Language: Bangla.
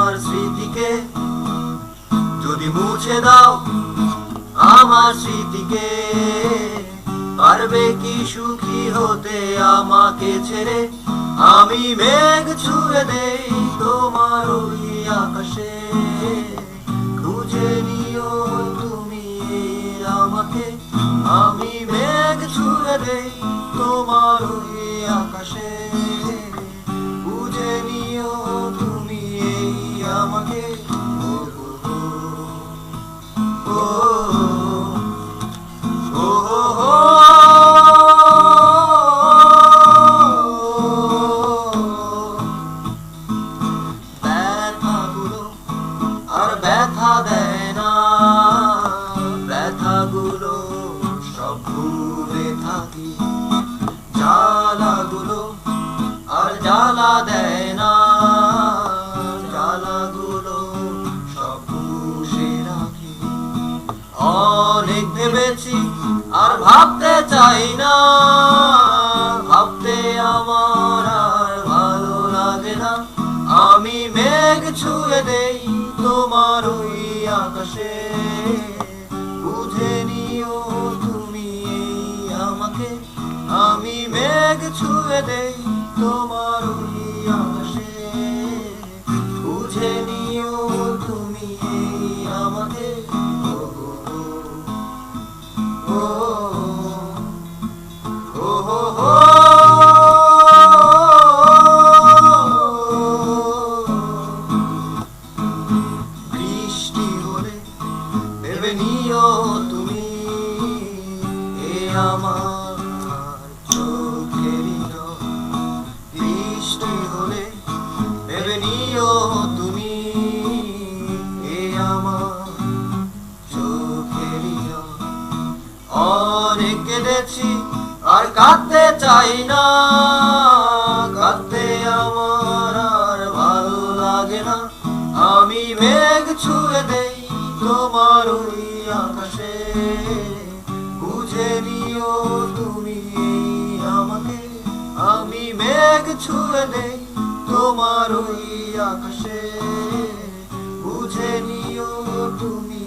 আমার স্মৃতিকে যদি মুছে দাও আমার স্মৃতিকে, পারবে কি সুখী হতে আমাকে ছেড়ে? আমি মেঘ ছুঁয়ে দেই তোমার ওই আকাশে, খুঁজে নিও তুমি আমাকে। আমি মেঘ ছুঁয়ে দেই তোমার ওই আকাশে, খুঁজে নিও তুমি আমাকে। ও আর ব্যথা দেয় না, ব্যথাগুলো সব ভুলে থাকি। জ্বালাগুলো আর জ্বালা দেয় না, জ্বালাগুলো সব পুষে রাখি। অনেক ভেবেছি আর ভাবতে চাই না, ভাবতে আমার আর ভালো লাগে না। আমি মেঘ ছুঁয়ে দেই তোমার ওই আকাশে, বুঝে নিও তুমি আমাকে। আমি মেঘ ছুঁয়ে দেই তোমার ওই আকাশে, বুঝে নিও তুমি আমাকে। ও ও ও বৃষ্টি হলে ভেবে নিও তুমি এ আমার চোখেরই জল। বৃষ্টি হলে ভেবে নিও তুমি এ আমার চোখেরই জল। অনেক কেঁদেছি আর কাঁদতে চাই না, কাঁদতে আমার আর ভালো লাগে না। আমি মেঘ ছুঁয়ে দেই তোমার ওই আকাশে, বুঝে নিও তুমি আমাকে। আমি মেঘ ছুঁয়ে দেই তোমার ওই আকাশে, বুঝে নিও তুমি